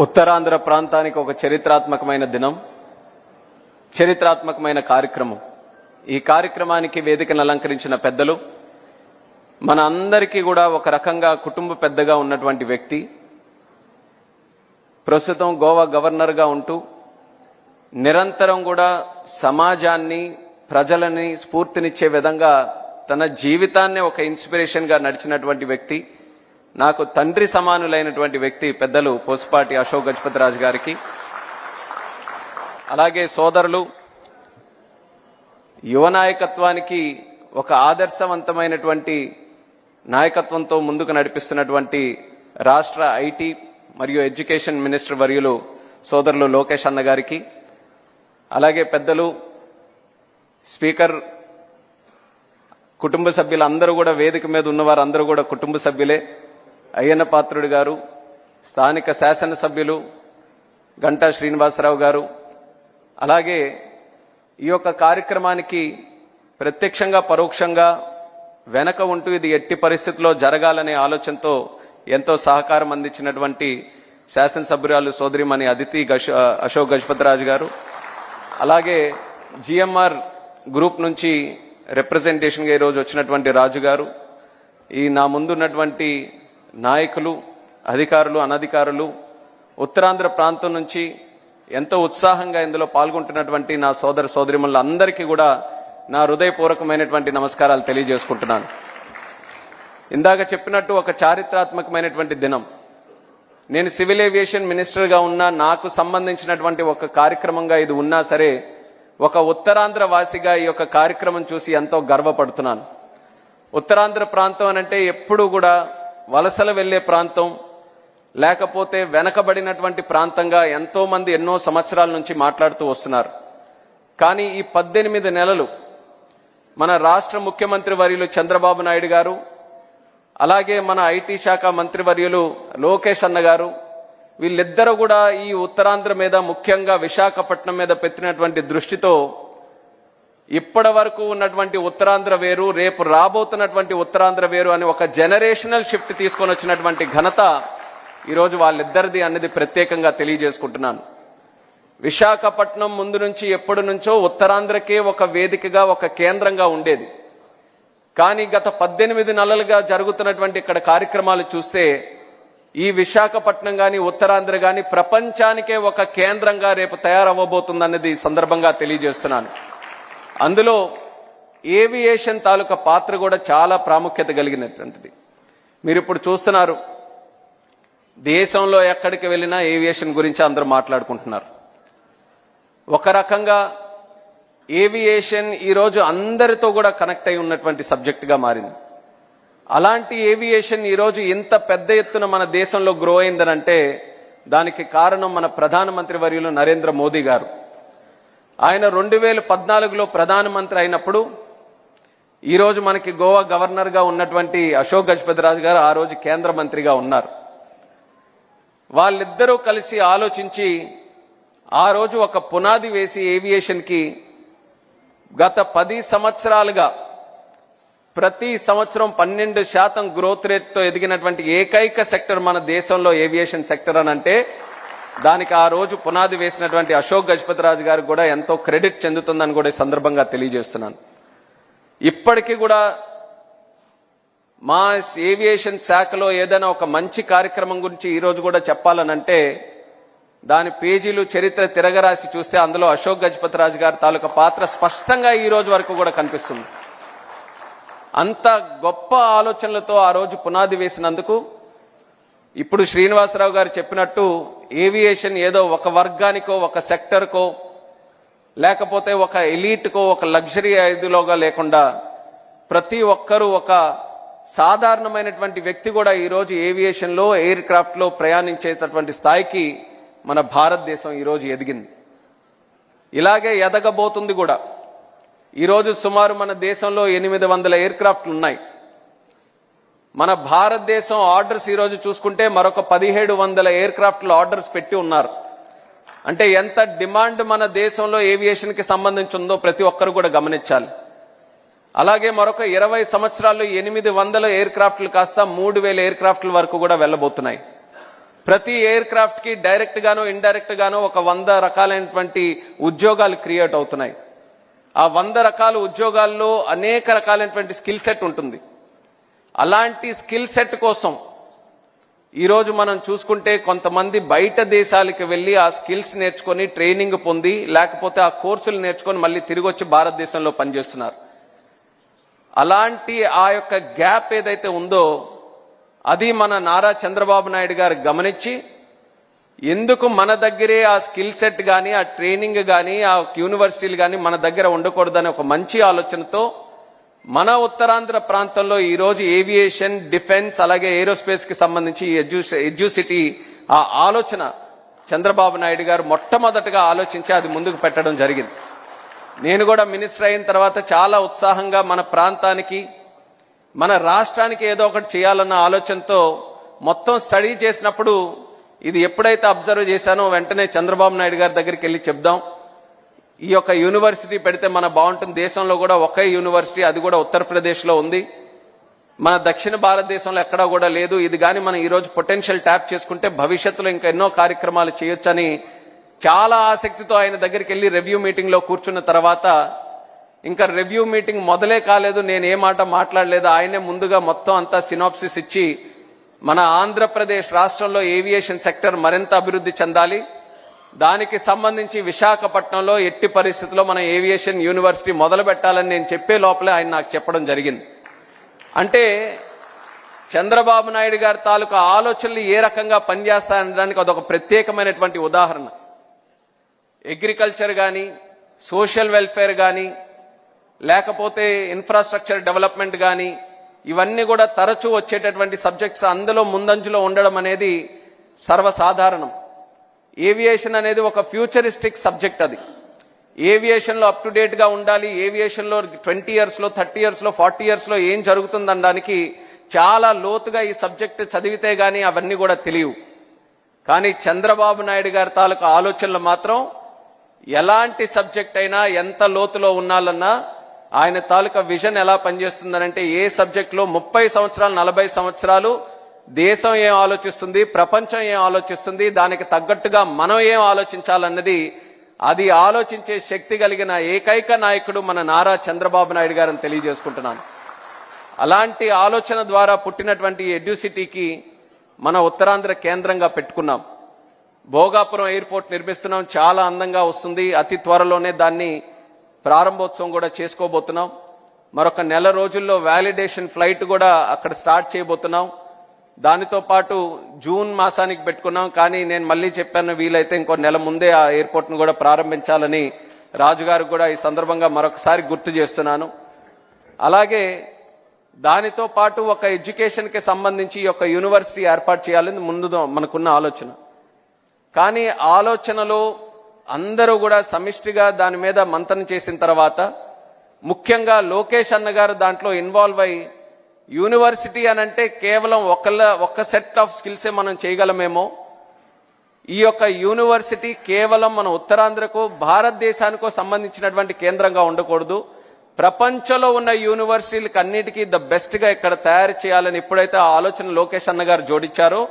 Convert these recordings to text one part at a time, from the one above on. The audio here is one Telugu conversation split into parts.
ఉత్తరాంధ్ర ప్రాంతానికి ఒక చరిత్రాత్మకమైన దినం, చరిత్రాత్మకమైన కార్యక్రమం. ఈ కార్యక్రమానికి వేదికను అలంకరించిన పెద్దలు, మన అందరికీ కూడా ఒక రకంగా కుటుంబ పెద్దగా ఉన్నటువంటి వ్యక్తి, ప్రస్తుతం గోవా గవర్నర్గా ఉంటూ నిరంతరం కూడా సమాజాన్ని, ప్రజలని స్ఫూర్తినిచ్చే విధంగా తన జీవితాన్నే ఒక ఇన్స్పిరేషన్గా నడిచినటువంటి వ్యక్తి, నాకు తండ్రి సమానులైనటువంటి వ్యక్తి పెద్దలు పోసుపాటి అశోక్ గజపతిరాజు గారికి, అలాగే సోదరులు, యువ నాయకత్వానికి ఒక ఆదర్శవంతమైనటువంటి నాయకత్వంతో ముందుకు నడిపిస్తున్నటువంటి రాష్ట్ర ఐటీ మరియు ఎడ్యుకేషన్ మినిస్టర్ వర్యులు సోదరులు లోకేష్ అన్న గారికి, అలాగే పెద్దలు, స్పీకర్, కుటుంబ సభ్యులందరూ కూడా, వేదిక మీద ఉన్నవారు అందరూ కూడా కుటుంబ సభ్యులే, అయ్యన్న పాత్రుడు గారు, స్థానిక శాసనసభ్యులు గంటా శ్రీనివాసరావు గారు, అలాగే ఈ యొక్క కార్యక్రమానికి ప్రత్యక్షంగా పరోక్షంగా వెనక ఉంటూ ఇది ఎట్టి పరిస్థితుల్లో జరగాలనే ఆలోచనతో ఎంతో సహకారం అందించినటువంటి శాసనసభ్యురాలు సోదరిమణి అదితి అశోక్ గజపతిరాజు గారు, అలాగే జిఎంఆర్ గ్రూప్ నుంచి రిప్రజెంటేషన్గా ఈరోజు వచ్చినటువంటి రాజు గారు, ఈ నా ముందున్నటువంటి నాయకులు, అధికారులు, అనధికారులు, ఉత్తరాంధ్ర ప్రాంతం నుంచి ఎంతో ఉత్సాహంగా ఇందులో పాల్గొంటున్నటువంటి నా సోదర సోదరిమణులందరికీ కూడా నా హృదయపూర్వకమైనటువంటి నమస్కారాలు తెలియజేసుకుంటున్నాను. ఇందాక చెప్పినట్టు ఒక చారిత్రాత్మకమైనటువంటి దినం. నేను సివిల్ ఏవియేషన్ మినిస్టర్గా ఉన్నా, నాకు సంబంధించినటువంటి ఒక కార్యక్రమంగా ఇది ఉన్నా సరే, ఒక ఉత్తరాంధ్ర వాసిగా ఈ యొక్క కార్యక్రమం చూసి ఎంతో గర్వపడుతున్నాను. ఉత్తరాంధ్ర ప్రాంతం అనంటే ఎప్పుడు కూడా వలసలు వెళ్లే ప్రాంతం, లేకపోతే వెనకబడినటువంటి ప్రాంతంగా ఎంతో మంది ఎన్నో సంవత్సరాల నుంచి మాట్లాడుతూ వస్తున్నారు. కానీ ఈ 18 నెలలు మన రాష్ట్ర ముఖ్యమంత్రి వర్యులు చంద్రబాబు నాయుడు గారు, అలాగే మన ఐటీ శాఖ మంత్రి వర్యులు లోకేష్ అన్న గారు, వీళ్ళిద్దరూ కూడా ఈ ఉత్తరాంధ్ర మీద, ముఖ్యంగా విశాఖపట్నం మీద పెట్టినటువంటి దృష్టితో ఇప్పటి వరకు ఉన్నటువంటి ఉత్తరాంధ్ర వేరు, రేపు రాబోతున్నటువంటి ఉత్తరాంధ్ర వేరు అని ఒక జనరేషనల్ షిఫ్ట్ తీసుకొని వచ్చినటువంటి ఘనత ఈరోజు వాళ్ళిద్దరిది అన్నది ప్రత్యేకంగా తెలియజేసుకుంటున్నాను. విశాఖపట్నం ముందు నుంచి ఎప్పటి నుంచో ఉత్తరాంధ్రకే ఒక వేదికగా, ఒక కేంద్రంగా ఉండేది. కానీ గత 18 నెలలుగా జరుగుతున్నటువంటి ఇక్కడ కార్యక్రమాలు చూస్తే ఈ విశాఖపట్నం గాని, ఉత్తరాంధ్ర గాని ప్రపంచానికే ఒక కేంద్రంగా రేపు తయారవ్వబోతుందన్నది సందర్భంగా తెలియజేస్తున్నాను. అందులో ఏవియేషన్ తాలూకా పాత్ర కూడా చాలా ప్రాముఖ్యత కలిగినటువంటిది. మీరు ఇప్పుడు చూస్తున్నారు, దేశంలో ఎక్కడికి వెళ్ళినా ఏవియేషన్ గురించి అందరూ మాట్లాడుకుంటున్నారు. ఒక రకంగా ఏవియేషన్ ఈరోజు అందరితో కూడా కనెక్ట్ అయి ఉన్నటువంటి సబ్జెక్టుగా మారింది. అలాంటి ఏవియేషన్ ఈరోజు ఇంత పెద్ద ఎత్తున మన దేశంలో గ్రో అయిందనంటే దానికి కారణం మన ప్రధానమంత్రి వర్యులు నరేంద్ర మోదీ గారు. ఆయన 2014లో ప్రధానమంత్రి అయినప్పుడు ఈరోజు మనకి గోవా గవర్నర్గా ఉన్నటువంటి అశోక్ గజపతిరాజు గారు ఆ రోజు కేంద్ర మంత్రిగా ఉన్నారు. వాళ్ళిద్దరూ కలిసి ఆలోచించి ఆ రోజు ఒక పునాది వేసి ఏవియేషన్కి గత 10 సంవత్సరాలుగా ప్రతి సంవత్సరం 12% గ్రోత్ రేట్తో ఎదిగినటువంటి ఏకైక సెక్టర్ మన దేశంలో ఏవియేషన్ సెక్టర్ అని అంటే దానికి ఆ రోజు పునాది వేసినటువంటి అశోక్ గజపతిరాజు గారికి కూడా ఎంతో క్రెడిట్ చెందుతుందని కూడా ఈ సందర్భంగా తెలియజేస్తున్నాను. ఇప్పటికీ కూడా మా ఏవియేషన్ శాఖలో ఏదైనా ఒక మంచి కార్యక్రమం గురించి ఈరోజు కూడా చెప్పాలనంటే దాని పేజీలు, చరిత్ర తిరగరాసి చూస్తే అందులో అశోక్ గజపతిరాజు గారి తాలూకా పాత్ర స్పష్టంగా ఈ రోజు వరకు కూడా కనిపిస్తుంది. అంత గొప్ప ఆలోచనలతో ఆ రోజు పునాది వేసినందుకు ఇప్పుడు శ్రీనివాసరావు గారు చెప్పినట్టు ఏవియేషన్ ఏదో ఒక వర్గానికో, ఒక సెక్టర్కో, లేకపోతే ఒక ఎలీట్కో, ఒక లగ్జరీ ఐదులోగా లేకుండా ప్రతి ఒక్కరూ, ఒక సాధారణమైనటువంటి వ్యక్తి కూడా ఈరోజు ఏవియేషన్లో, ఎయిర్ క్రాఫ్ట్లో ప్రయాణించేటటువంటి స్థాయికి మన భారతదేశం ఈరోజు ఎదిగింది. ఇలాగే ఎదగబోతుంది కూడా. ఈరోజు సుమారు మన దేశంలో 800 ఎయిర్ క్రాఫ్ట్లు ఉన్నాయి. మన భారతదేశం ఆర్డర్స్ ఈరోజు చూసుకుంటే మరొక 1700 ఎయిర్ క్రాఫ్ట్లు ఆర్డర్స్ పెట్టి ఉన్నారు. అంటే ఎంత డిమాండ్ మన దేశంలో ఏవియేషన్కి సంబంధించి ఉందో ప్రతి ఒక్కరు కూడా గమనించాలి. అలాగే మరొక 20 సంవత్సరాల్లో 800 ఎయిర్ క్రాఫ్ట్లు కాస్త 3000 ఎయిర్ క్రాఫ్ట్ల వరకు కూడా వెళ్ళబోతున్నాయి. ప్రతి ఎయిర్ క్రాఫ్ట్ కి డైరెక్ట్ గానో ఇండైరెక్ట్ గానో ఒక 100 రకాలైనటువంటి ఉద్యోగాలు క్రియేట్ అవుతున్నాయి. ఆ 100 రకాల ఉద్యోగాల్లో అనేక రకాలైనటువంటి స్కిల్ సెట్ ఉంటుంది. అలాంటి స్కిల్ సెట్ కోసం ఈరోజు మనం చూసుకుంటే కొంతమంది బయట దేశాలకు వెళ్ళి ఆ స్కిల్స్ నేర్చుకొని ట్రైనింగ్ పొంది లేకపోతే ఆ కోర్సులు నేర్చుకొని మళ్ళీ తిరిగి వచ్చి భారతదేశంలో పనిచేస్తున్నారు. అలాంటి ఆ యొక్క గ్యాప్ ఏదైతే ఉందో అది మన నారా చంద్రబాబు నాయుడు గారు గమనించి ఎందుకు మన దగ్గరే ఆ స్కిల్ సెట్ కానీ ఆ ట్రైనింగ్ కానీ ఆ యూనివర్సిటీలు కానీ మన దగ్గర ఉండకూడదని ఒక మంచి ఆలోచనతో మన ఉత్తరాంధ్ర ప్రాంతంలో ఈరోజు ఏవియేషన్, డిఫెన్స్ అలాగే ఏరోస్పేస్ కి సంబంధించి ఎడ్యూసిటీ ఆ ఆలోచన చంద్రబాబు నాయుడు గారు మొట్టమొదటగా ఆలోచించి అది ముందుకు పెట్టడం జరిగింది. నేను కూడా మినిస్టర్ అయిన తర్వాత చాలా ఉత్సాహంగా మన ప్రాంతానికి మన రాష్ట్రానికి ఏదో ఒకటి చేయాలన్న ఆలోచనతో మొత్తం స్టడీ చేసినప్పుడు ఇది ఎప్పుడైతే అబ్జర్వ్ చేశానో వెంటనే చంద్రబాబు నాయుడు గారి దగ్గరికి వెళ్ళి చెప్దాం, ఈ యొక్క యూనివర్సిటీ పెడితే మన బాగుంటుంది. దేశంలో కూడా ఒకే యూనివర్సిటీ, అది కూడా ఉత్తరప్రదేశ్లో ఉంది. మన దక్షిణ భారతదేశంలో ఎక్కడా కూడా లేదు. ఇది కానీ మనం ఈరోజు పొటెన్షియల్ ట్యాప్ చేసుకుంటే భవిష్యత్తులో ఇంకా ఎన్నో కార్యక్రమాలు చేయొచ్చని చాలా ఆసక్తితో ఆయన దగ్గరికి వెళ్ళి రివ్యూ మీటింగ్ లో కూర్చున్న తర్వాత ఇంకా రివ్యూ మీటింగ్ మొదలే కాలేదు, నేను ఏ మాట మాట్లాడలేదు. ఆయనే ముందుగా మొత్తం అంతా సినాప్సిస్ ఇచ్చి మన ఆంధ్రప్రదేశ్ రాష్ట్రంలో ఏవియేషన్ సెక్టర్ మరింత అభివృద్ధి చెందాలి, దానికి సంబంధించి విశాఖపట్నంలో ఎట్టి పరిస్థితుల్లో మన ఏవియేషన్ యూనివర్సిటీ మొదలు పెట్టాలని నేను చెప్పే లోపలే ఆయన నాకు చెప్పడం జరిగింది. అంటే చంద్రబాబు నాయుడు గారి తాలూకా ఆలోచనలు ఏ రకంగా పనిచేస్తాయనడానికి అదొక ప్రత్యేకమైనటువంటి ఉదాహరణ. అగ్రికల్చర్ కానీ, సోషల్ వెల్ఫేర్ కానీ, లేకపోతే ఇన్ఫ్రాస్ట్రక్చర్ డెవలప్మెంట్ కానీ, ఇవన్నీ కూడా తరచూ వచ్చేటటువంటి సబ్జెక్ట్స్. అందులో ముందంజలో ఉండడం అనేది సర్వసాధారణం. ఏవియేషన్ అనేది ఒక ఫ్యూచరిస్టిక్ సబ్జెక్ట్. అది ఏవియేషన్ లో అప్ టు డేట్ గా ఉండాలి. ఏవియేషన్ లో 20 years లో 30 years లో 40 years లో ఏం జరుగుతుందనడానికి చాలా లోతుగా ఈ సబ్జెక్ట్ చదివితే గానీ అవన్నీ కూడా తెలియవు. కానీ చంద్రబాబు నాయుడు గారి తాలూకు ఆలోచనలు మాత్రం ఎలాంటి సబ్జెక్ట్ అయినా ఎంత లోతులో ఉన్నాలన్నా ఆయన తాలూకా విజన్ ఎలా పనిచేస్తుందనంటే ఏ సబ్జెక్ట్ లో 30 సంవత్సరాలు 40 సంవత్సరాలు దేశం ఏం ఆలోచిస్తుంది, ప్రపంచం ఏం ఆలోచిస్తుంది, దానికి తగ్గట్టుగా మనం ఏం ఆలోచించాలన్నది అది ఆలోచించే శక్తి కలిగిన ఏకైక నాయకుడు మన నారా చంద్రబాబు నాయుడు గారని తెలియజేసుకుంటున్నాను. అలాంటి ఆలోచన ద్వారా పుట్టినటువంటి ఎడ్యూసిటీకి మన ఉత్తరాంధ్ర కేంద్రంగా పెట్టుకున్నాం. భోగాపురం ఎయిర్పోర్ట్ నిర్మిస్తున్నాం, చాలా అందంగా వస్తుంది. అతి త్వరలోనే దాన్ని ప్రారంభోత్సవం కూడా చేసుకోబోతున్నాం. మరొక నెల రోజుల్లో వ్యాలిడేషన్ ఫ్లైట్ కూడా అక్కడ స్టార్ట్ చేయబోతున్నాం. దానితో పాటు జూన్ మాసానికి పెట్టుకున్నాం. కానీ నేను మళ్ళీ చెప్పాను, వీలైతే ఇంకో నెల ముందే ఆ ఎయిర్పోర్ట్ ను కూడా ప్రారంభించాలని రాజుగారు కూడా ఈ సందర్భంగా మరొకసారి గుర్తు చేస్తున్నాను. అలాగే దానితో పాటు ఒక ఎడ్యుకేషన్ కి సంబంధించి ఒక యూనివర్సిటీ ఏర్పాటు చేయాలని ముందు మనకున్న ఆలోచన. కానీ ఆలోచనలో అందరూ కూడా సమిష్టిగా దాని మీద మంతనం చేసిన తర్వాత ముఖ్యంగా లోకేష్ అన్న గారు దాంట్లో ఇన్వాల్వ్ అయ్యి యూనివర్సిటీ అనంటే కేవలం ఒక సెట్ ఆఫ్ స్కిల్సే మనం చేయగలమేమో, ఈ యొక్క యూనివర్సిటీ కేవలం మన ఉత్తరాంధ్రకు భారతదేశానికో సంబంధించినటువంటి కేంద్రంగా ఉండకూడదు, ప్రపంచంలో ఉన్న యూనివర్సిటీలకు అన్నిటికీ ద బెస్ట్ గా ఇక్కడ తయారు చేయాలని ఎప్పుడైతే ఆ ఆలోచన లోకేష్ అన్న గారు జోడించారో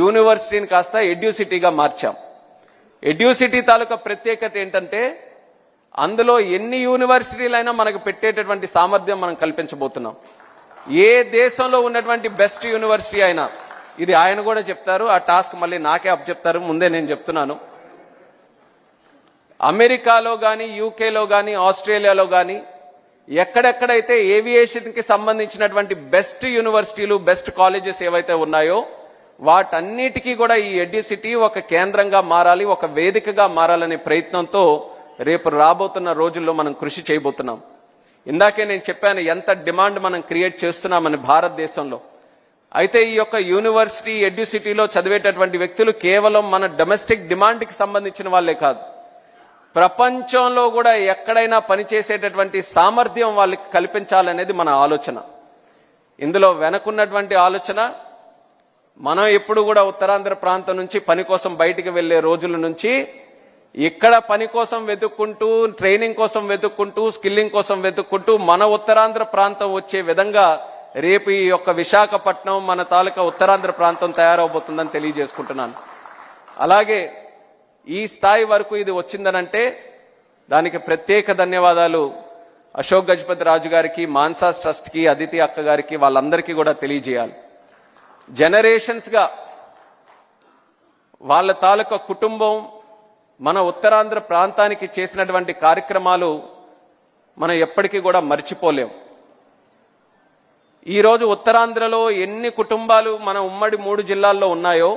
యూనివర్సిటీని కాస్త ఎడ్యూసిటీగా మార్చాం. ఎడ్యూసిటీ తాలూకా ప్రత్యేకత ఏంటంటే అందులో ఎన్ని యూనివర్సిటీలైనా మనకు పెట్టేటటువంటి సామర్థ్యం మనం కల్పించబోతున్నాం. ఏ దేశంలో ఉన్నటువంటి బెస్ట్ యూనివర్సిటీ అయినా, ఇది ఆయన కూడా చెప్తారు, ఆ టాస్క్ మళ్ళీ నాకే అప్పచెప్తారు, ముందే నేను చెప్తున్నాను. అమెరికాలో గాని, యూకేలో గాని, ఆస్ట్రేలియాలో గాని ఎక్కడెక్కడైతే ఏవియేషన్ కి సంబంధించినటువంటి బెస్ట్ యూనివర్సిటీలు, బెస్ట్ కాలేజెస్ ఏవైతే ఉన్నాయో వాటన్నిటికీ కూడా ఈ ఎడ్యుసిటీ ఒక కేంద్రంగా మారాలి, ఒక వేదికగా మారాలనే ప్రయత్నంతో రేపు రాబోతున్న రోజుల్లో మనం కృషి చేయబోతున్నాం. ఇందాకే నేను చెప్పాను ఎంత డిమాండ్ మనం క్రియేట్ చేస్తున్నామని భారతదేశంలో. అయితే ఈ యొక్క యూనివర్సిటీ ఎడ్యుసిటీలో చదివేటటువంటి వ్యక్తులు కేవలం మన డొమెస్టిక్ డిమాండ్ కి సంబంధించిన వాళ్ళే కాదు, ప్రపంచంలో కూడా ఎక్కడైనా పనిచేసేటటువంటి సామర్థ్యం వాళ్ళకి కల్పించాలనేది మన ఆలోచన. ఇందులో వెనకున్నటువంటి ఆలోచన, మనం ఎప్పుడు కూడా ఉత్తరాంధ్ర ప్రాంతం నుంచి పని కోసం బయటికి వెళ్లే రోజుల నుంచి ఇక్కడ పని కోసం వెతుక్కుంటూ, ట్రైనింగ్ కోసం వెతుక్కుంటూ, స్కిల్లింగ్ కోసం వెతుక్కుంటూ మన ఉత్తరాంధ్ర ప్రాంతం వచ్చే విధంగా రేపు ఈ యొక్క విశాఖపట్నం మన తాలూకా ఉత్తరాంధ్ర ప్రాంతం తయారవబోతుందని తెలియజేసుకుంటున్నాను. అలాగే ఈ స్థాయి వరకు ఇది వచ్చిందనంటే దానికి ప్రత్యేక ధన్యవాదాలు అశోక్ గజపతి రాజు గారికి, మాన్సాస్ ట్రస్ట్కి, అదితి అక్క గారికి, వాళ్ళందరికీ కూడా తెలియజేయాలి. జనరేషన్స్గా వాళ్ళ తాలూకా కుటుంబం మన ఉత్తరాంధ్ర ప్రాంతానికి చేసినటువంటి కార్యక్రమాలు మనం ఎప్పటికీ కూడా మర్చిపోలేం. ఈరోజు ఉత్తరాంధ్రలో ఎన్ని కుటుంబాలు మన ఉమ్మడి 3 జిల్లాల్లో ఉన్నాయో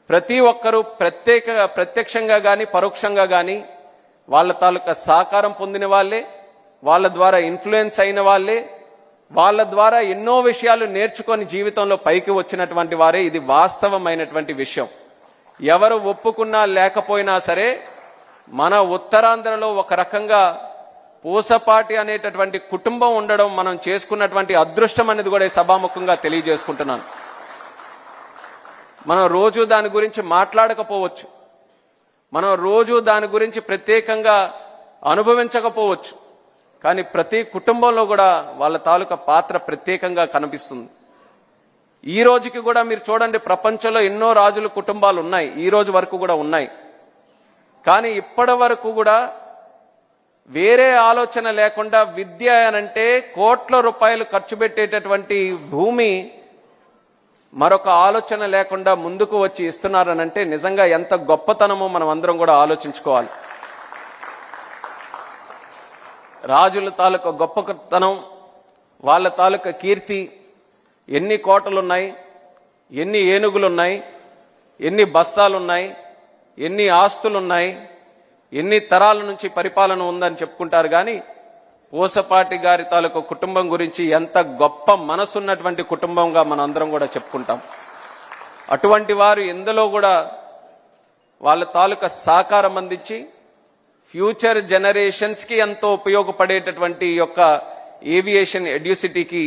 ప్రతి ఒక్కరూ ప్రత్యక్షంగా కానీ పరోక్షంగా కానీ వాళ్ళ తాలూకా సహకారం పొందిన వాళ్ళే, వాళ్ళ ద్వారా ఇన్ఫ్లుయెన్స్ అయిన వాళ్ళే, వాళ్ళ ద్వారా ఎన్నో విషయాలు నేర్చుకొని జీవితంలో పైకి వచ్చినటువంటి వారే. ఇది వాస్తవమైనటువంటి విషయం. ఎవరు ఒప్పుకున్నా లేకపోయినా సరే మన ఉత్తరాంధ్రలో ఒక రకంగా పూసపాటి అనేటటువంటి కుటుంబం ఉండడం మనం చేసుకున్నటువంటి అదృష్టం అనేది కూడా సభాముఖంగా తెలియజేసుకుంటున్నాను. మనం రోజు దాని గురించి మాట్లాడకపోవచ్చు, మనం రోజు దాని గురించి ప్రత్యేకంగా అనుభవించకపోవచ్చు, కానీ ప్రతి కుటుంబంలో కూడా వాళ్ళ తాలూకా పాత్ర ప్రత్యేకంగా కనిపిస్తుంది. ఈ రోజుకి కూడా మీరు చూడండి, ప్రపంచంలో ఎన్నో రాజుల కుటుంబాలు ఉన్నాయి, ఈ రోజు వరకు కూడా ఉన్నాయి. కానీ ఇప్పటి వరకు కూడా వేరే ఆలోచన లేకుండా విద్య అనంటే కోట్ల రూపాయలు ఖర్చు పెట్టేటటువంటి భూమి మరొక ఆలోచన లేకుండా ముందుకు వచ్చి ఇస్తున్నారనంటే నిజంగా ఎంత గొప్పతనమో మనం అందరం కూడా ఆలోచించుకోవాలి. రాజుల తాలూకా గొప్పతనం, వాళ్ళ తాలూకా కీర్తి, ఎన్ని కోటలున్నాయి, ఎన్ని ఏనుగులున్నాయి, ఎన్ని బస్తాలున్నాయి, ఎన్ని ఆస్తులున్నాయి, ఎన్ని తరాల నుంచి పరిపాలన ఉందని చెప్పుకుంటారు. కానీ పూసపాటి గారి తాలూకా కుటుంబం గురించి ఎంత గొప్ప మనసున్నటువంటి కుటుంబంగా మనం అందరం కూడా చెప్పుకుంటాం. అటువంటి వారు ఎందులో కూడా వాళ్ళ తాలూకా సహకారం అందించి ఫ్యూచర్ జనరేషన్స్ కి ఎంతో ఉపయోగపడేటటువంటి యొక్క ఏవియేషన్ ఎడ్యుసిటీకి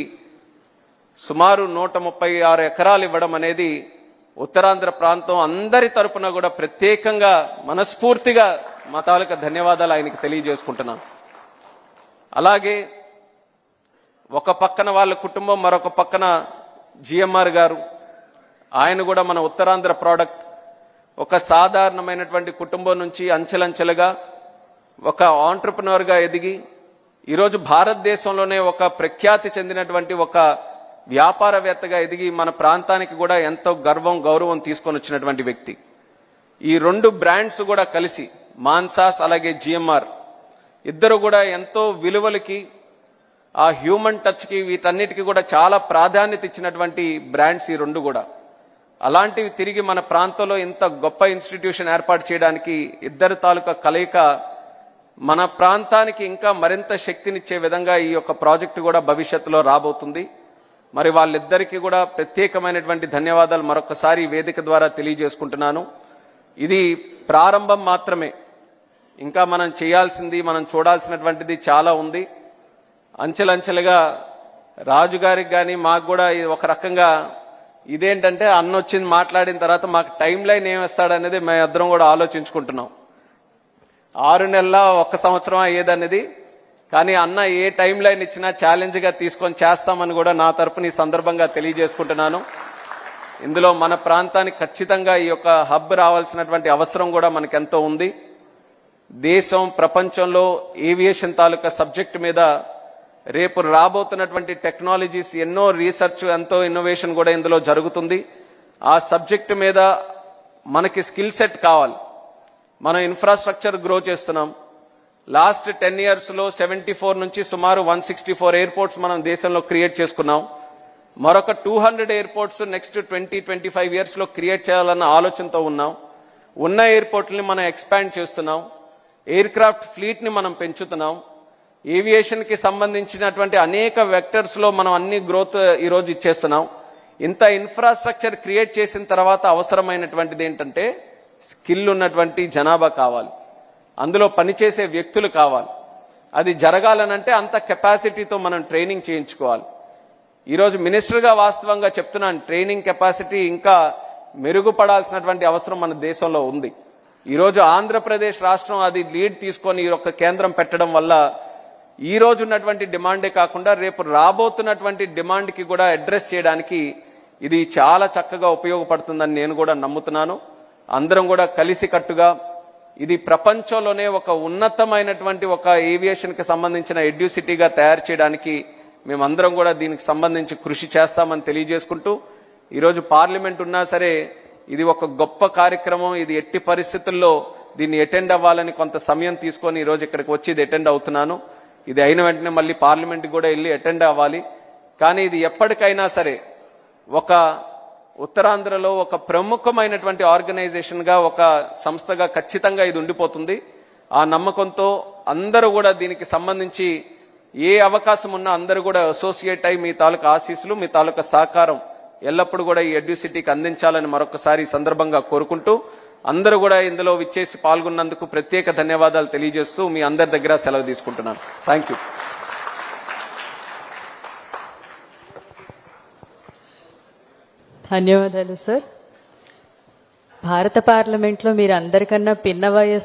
సుమారు 136 ఎకరాలు ఇవ్వడం అనేది ఉత్తరాంధ్ర ప్రాంతం అందరి తరపున కూడా ప్రత్యేకంగా మనస్ఫూర్తిగా మా తాలూకా ధన్యవాదాలు ఆయనకి తెలియజేసుకుంటున్నాను. అలాగే ఒక పక్కన వాళ్ళ కుటుంబం, మరొక పక్కన జిఎంఆర్ గారు, ఆయన కూడా మన ఉత్తరాంధ్ర ప్రోడక్ట్. ఒక సాధారణమైనటువంటి కుటుంబం నుంచి అంచెలంచెలుగా ఒక ఆంట్రప్రెన్యూర్గా ఎదిగి ఈరోజు భారతదేశంలోనే ఒక ప్రఖ్యాతి చెందినటువంటి ఒక వ్యాపారవేత్తగా ఎదిగి మన ప్రాంతానికి కూడా ఎంతో గర్వం గౌరవం తీసుకొని వచ్చినటువంటి వ్యక్తి. ఈ 2 బ్రాండ్స్ కూడా కలిసి మాన్సాస్ అలాగే జిఎంఆర్ ఇద్దరు కూడా ఎంతో విలువలకి, ఆ హ్యూమన్ టచ్కి, వీటన్నిటికీ కూడా చాలా ప్రాధాన్యత ఇచ్చినటువంటి బ్రాండ్స్ ఈ 2 కూడా. అలాంటివి తిరిగి మన ప్రాంతంలో ఇంత గొప్ప ఇన్స్టిట్యూషన్ ఏర్పాటు చేయడానికి ఇద్దరు తాలూకా కలయిక మన ప్రాంతానికి ఇంకా మరింత శక్తినిచ్చే విధంగా ఈ యొక్క ప్రాజెక్టు కూడా భవిష్యత్తులో రాబోతుంది. మరి వాళ్ళిద్దరికీ కూడా ప్రత్యేకమైనటువంటి ధన్యవాదాలు మరొకసారి వేదిక ద్వారా తెలియజేసుకుంటున్నాను. ఇది ప్రారంభం మాత్రమే, ఇంకా మనం చేయాల్సింది, మనం చూడాల్సినటువంటిది చాలా ఉంది. అంచెలంచెలుగా రాజుగారికి కానీ మాకు కూడా ఒక రకంగా ఇదేంటంటే అన్నొచ్చింది మాట్లాడిన తర్వాత మాకు టైం లైన్ ఏమిస్తాడనేది మేము ఇద్దరం కూడా ఆలోచించుకుంటున్నాం. 6 నెలల 1 సంవత్సరం అయ్యేదనేది, కానీ అన్న ఏ టైం లైన్ ఇచ్చినా ఛాలెంజ్గా తీసుకొని చేస్తామని కూడా నా తరపున ఈ సందర్భంగా తెలియజేసుకుంటున్నాను. ఇందులో మన ప్రాంతానికి ఖచ్చితంగా ఈ యొక్క హబ్ రావాల్సినటువంటి అవసరం కూడా మనకెంతో ఉంది. దేశం ప్రపంచంలో ఏవియేషన్ తాలూకా సబ్జెక్టు మీద రేపు రాబోతున్నటువంటి టెక్నాలజీస్, ఎన్నో రీసెర్చ్, ఎంతో ఇన్నోవేషన్ కూడా ఇందులో జరుగుతుంది. ఆ సబ్జెక్టు మీద మనకి స్కిల్ సెట్ కావాలి. మనం ఇన్ఫ్రాస్ట్రక్చర్ గ్రో చేస్తున్నాం. లాస్ట్ 10 years లో 74 నుంచి సుమారు 164 ఎయిర్పోర్ట్స్ మనం దేశంలో క్రియేట్ చేసుకున్నాం. మరొక 200 ఎయిర్పోర్ట్స్ నెక్స్ట్ 20-25 years లో క్రియేట్ చేయాలన్న ఆలోచనతో ఉన్నాం. ఉన్న ఎయిర్పోర్ట్లని మనం ఎక్స్పాండ్ చేస్తున్నాం. ఎయిర్ క్రాఫ్ట్ ఫ్లీట్ ని మనం పెంచుతున్నాం. ఏవియేషన్ కి సంబంధించినటువంటి అనేక వెక్టర్స్ లో మనం అన్ని గ్రోత్ ఈ రోజు ఇచ్చేస్తున్నాం. ఇంత ఇన్ఫ్రాస్ట్రక్చర్ క్రియేట్ చేసిన తర్వాత అవసరమైనటువంటిది ఏంటంటే స్కిల్ ఉన్నటువంటి జనాభా కావాలి, అందులో పనిచేసే వ్యక్తులు కావాలి. అది జరగాలనంటే అంత కెపాసిటీతో మనం ట్రైనింగ్ చేయించుకోవాలి. ఈరోజు మినిస్టర్గా వాస్తవంగా చెప్తున్నాను, ట్రైనింగ్ కెపాసిటీ ఇంకా మెరుగుపడాల్సినటువంటి అవసరం మన దేశంలో ఉంది. ఈరోజు ఆంధ్రప్రదేశ్ రాష్ట్రం అది లీడ్ తీసుకొని ఈ యొక్క కేంద్రం పెట్టడం వల్ల ఈ రోజు ఉన్నటువంటి డిమాండే కాకుండా రేపు రాబోతున్నటువంటి డిమాండ్కి కూడా అడ్రస్ చేయడానికి ఇది చాలా చక్కగా ఉపయోగపడుతుందని నేను కూడా నమ్ముతున్నాను. అందరం కూడా కలిసికట్టుగా ఇది ప్రపంచంలోనే ఒక ఉన్నతమైనటువంటి ఒక ఏవియేషన్కి సంబంధించిన ఎడ్యూసిటీగా తయారు చేయడానికి మేమందరం కూడా దీనికి సంబంధించి కృషి చేస్తామని తెలియజేసుకుంటూ, ఈరోజు పార్లమెంట్ ఉన్నా సరే ఇది ఒక గొప్ప కార్యక్రమం. ఇది ఎట్టి పరిస్థితుల్లో దీన్ని అటెండ్ అవ్వాలని కొంత సమయం తీసుకొని ఈరోజు ఇక్కడికి వచ్చి ఇది అటెండ్ అవుతున్నాను. ఇది అయిన వెంటనే మళ్ళీ పార్లమెంట్కి కూడా వెళ్ళి అటెండ్ అవ్వాలి. కానీ ఇది ఎప్పటికైనా సరే ఒక ఉత్తరాంధ్రలో ఒక ప్రముఖమైనటువంటి ఆర్గనైజేషన్గా, ఒక సంస్థగా ఖచ్చితంగా ఇది ఉండిపోతుంది. ఆ నమ్మకంతో అందరూ కూడా దీనికి సంబంధించి ఏ అవకాశం ఉన్నా అందరూ కూడా అసోసియేట్ అయి మీ తాలూకా ఆశీస్సులు, మీ తాలూకా సహకారం ఎల్లప్పుడూ కూడా ఈ ఎడ్యూసిటీకి అందించాలని మరొకసారి ఈ సందర్భంగా కోరుకుంటూ, అందరూ కూడా ఇందులో విచ్చేసి పాల్గొన్నందుకు ప్రత్యేక ధన్యవాదాలు తెలియజేస్తూ మీ అందరి దగ్గర సెలవు తీసుకుంటున్నాను. Thank you. ధన్యవాదాలు సార్. భారత పార్లమెంట్లో మీరు అందరికన్నా పిన్న వయస్సు